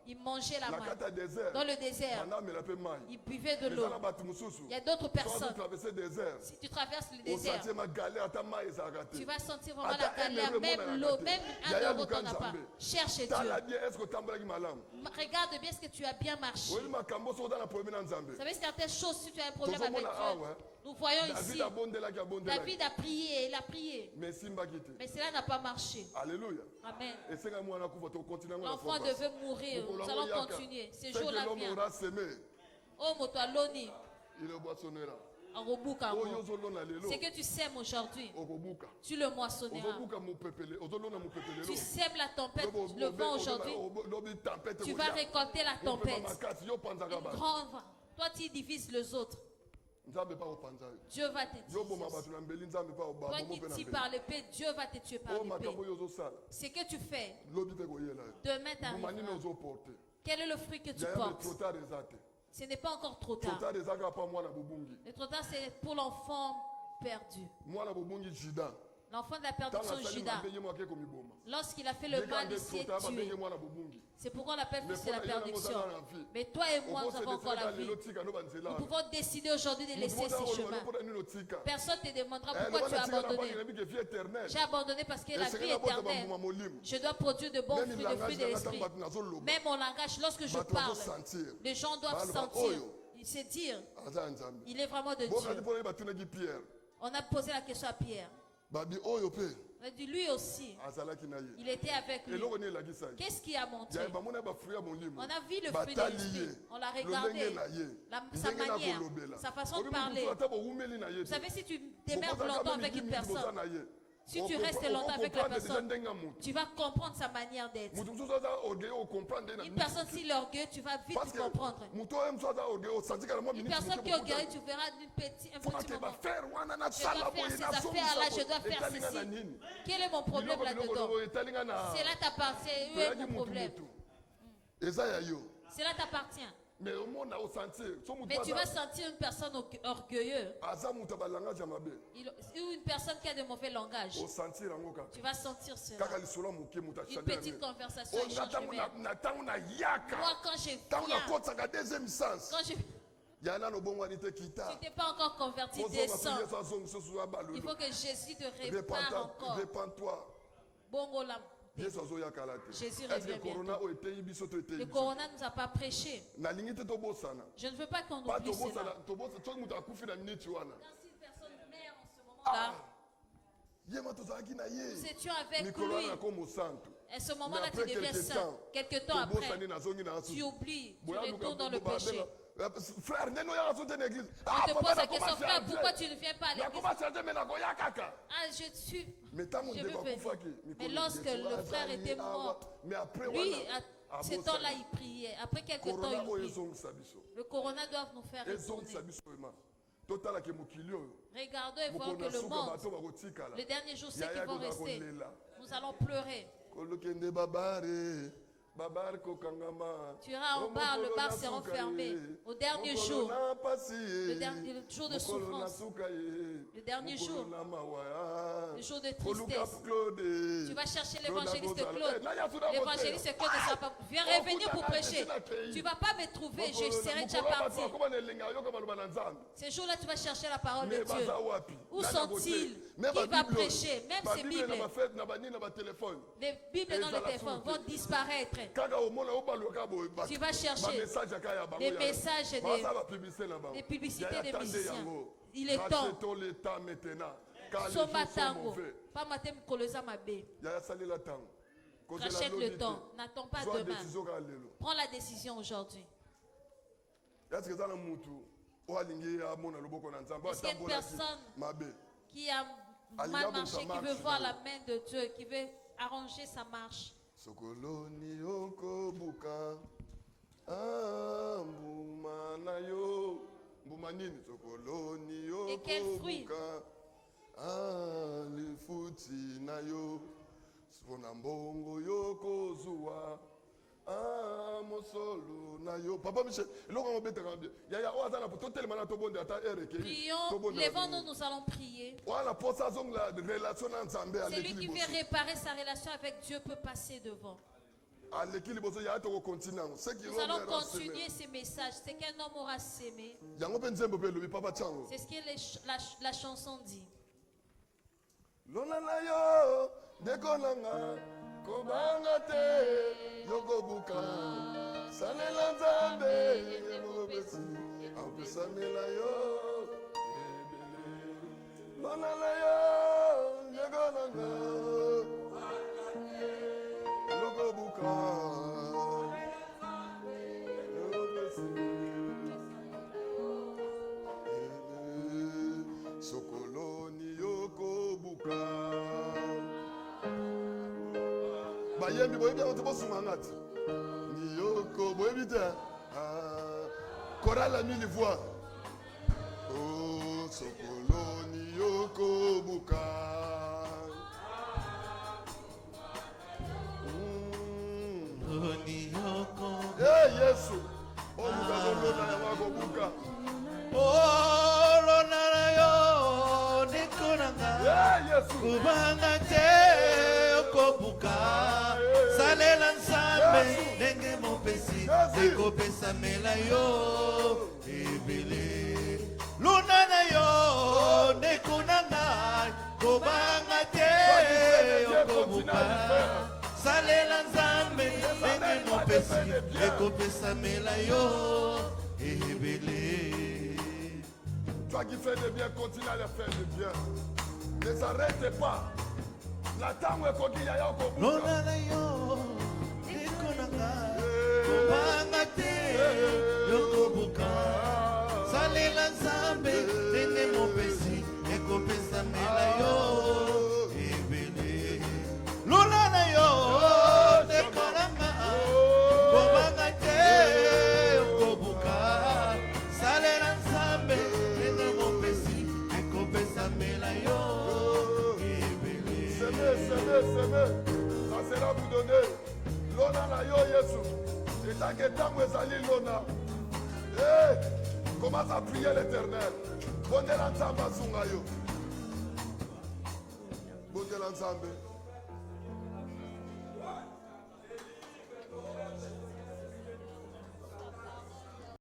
il mangeait la manne. Dans le désert, il buvait de l'eau. Il y a d'autres personnes. Si tu traverses le désert, tu vas sentir vraiment la galère, même l'eau, même un euro qu'on n'a pas. Cherche Dieu.
est-ce que tu as malam?
Regarde bien ce que tu as bien marché.
Oui, ma kambo so dans la première nzambe.
Vous savez certaines choses, si tu as un problème
Tozo
avec
mona
Dieu,
awa.
nous voyons
David
ici,
a bondela ki a bondela.
David a prié, il a prié.
Mais simba kiti.
Mais cela n'a pas marché.
Alléluia.
Amen.
Et c'est moi na kuva to continuer na
L'enfant devait mourir. Nous allons continuer. Ces jours-là
l'homme
viennent.
aura semé.
Oh, Motoloni,
Il est boissonnera.
en Robuka.
Oh yozolona lelo.
Ce que tu sèmes aujourd'hui,
Okobuka.
tu le moissonneras.
Okobuka mo pepele. Ozolona mo pepele
Tu
lo.
sèmes la tempête, le vent aujourd'hui. Tu vas récolter la tempête. Une grande vent. Toi, tu divises les autres. Dieu va te tuer. Toi qui tues par l'épée, Dieu va te tuer par l'épée. Ce que tu fais, demain t'arrivera. Quel est le fruit que tu portes? Ce n'est pas encore trop tard. Le trop tard, c'est pour l'enfant perdu. L'enfant de la perdition Judas. Lorsqu'il a fait le mal, il s'est tué. C'est pourquoi on l'appelle fils de la perdition. Mais toi et moi, nous avons encore la vie. Nous pouvons décider aujourd'hui de laisser ces chemins. Personne ne te demandera pourquoi tu as abandonné. J'ai abandonné parce que la vie éternelle, je dois produire de bons fruits, de fruits de l'esprit. Même mon langage, lorsque je parle, les gens doivent sentir. Il se dire, il est vraiment de Dieu. On a posé la question à Pierre. On a dit lui aussi, il était avec lui. Qu'est-ce qui a montré? On a vu le fruit de l'esprit. On l'a regardé. Sa manière, sa façon de parler. Vous savez, si tu demeures longtemps avec une personne, si tu restes longtemps avec la personne, tu vas comprendre sa manière d'être. Une personne si l'orgueil, tu vas vite comprendre. Une personne qui est orgueilleuse, tu verras un petit moment. Je dois faire ces affaires-là, je dois faire ceci. Quel est mon problème là-dedans? Cela t'appartient. Où est mon problème? Cela t'appartient. Mais tu vas sentir une personne orgueilleuse ou une personne qui a de mauvais langage. Tu vas sentir cela. Une petite conversation échange. Moi, quand je tu n'es pas encore converti, descends. Il faut que Jésus te répare encore. Bongolam. Jésus revient bientôt. Le corona ne nous a pas prêché. Je ne veux pas qu'on oublie cela. Quand une personne meurt en ce moment-là, nous étions avec lui. À ce moment-là, tu deviens saint. Quelque temps après, tu oublies, tu retournes dans le péché.
Frère,
on te pose la question, frère, pourquoi tu ne viens pas à l'église? Ah, je suis. Je veux venir. Mais lorsque le frère était mort, lui, à ce temps-là, il priait. Après quelques temps, il oublie. Le corona doit nous faire retourner. Regardons et voyons que le monde, les derniers jours, ceux qui vont rester, nous allons pleurer. Tu iras au bar, le bar sera fermé. Au dernier jour, le jour de souffrance, le dernier jour, le jour de tristesse. Tu vas chercher l'évangéliste Claude. L'évangéliste Claude ne sera pas. Viens revenir pour prêcher. Tu ne vas pas me trouver, je serai déjà parti. Ces jours-là, tu vas chercher la parole de Dieu. Où sont-ils? Qui va prêcher? Même ces Bibles. Les Bibles dans le téléphone vont disparaître. Tu vas chercher des messages, des publicités des musiciens. Il est temps. Somatango. Pas matem koloza mabe. Rachète le temps. N'attends pas demain. Prends la décision aujourd'hui. Est-ce qu'il y a une personne qui a mal marché, qui veut voir la main de Dieu, qui veut arranger sa marche?
Sokoloni okobuka mbuma yo mbuma nini sokoloni okobuka lifuti na yo sona mbongo yokozua mosolo na yo papa Michel eloko ngobetaka bien yaya o azana pour totelema na tobonde ata ereke
prions, levons-nous, nous allons prier.
Voilà pour ça la relation ensemble à
celui qui veut réparer sa relation avec Dieu peut passer devant. Nous allons continuer ces messages. C'est qu'un homme aura sémé. C'est ce que la chanson dit.
Kobanga te yokobuka salela nzambe mopesi apesamela yo banala yo yegonanga yokobuka sokoloni yokobuka bayembi boyebi yango te bosunganga te niyoko boyebi te chorale mille voix o sokoloni yokobuka yesu oluka kolona yango akobuka
olona na yo nekonanga kubanga te okobuka salela nzambe ndenge mopesi ekopesamela yo ebele luna na yo nekonanga kubanga te okobuka salela nzambe ndenge mopesi ekopesamela yo ebele.
Toi qui fais le bien, continue à le faire le bien. Ne s'arrête pas. La table est continue à y avoir.
Lona na yo, nikonanga, kubanga te, yokobuka. Salela nzambe, ndenge mopesi, ekopesamela yo, ebele. Lona na yo, nikonanga, kubanga te, yokobuka. Salela nzambe, ndenge mopesi, ekopesamela yo, ebele.
Semez, ça sera vous donné. Lona na yo Yesu. Et tant que tango ezali lona. Commence à prier l'Éternel. Bondela nzambe azunga yo. Bondela nzambe.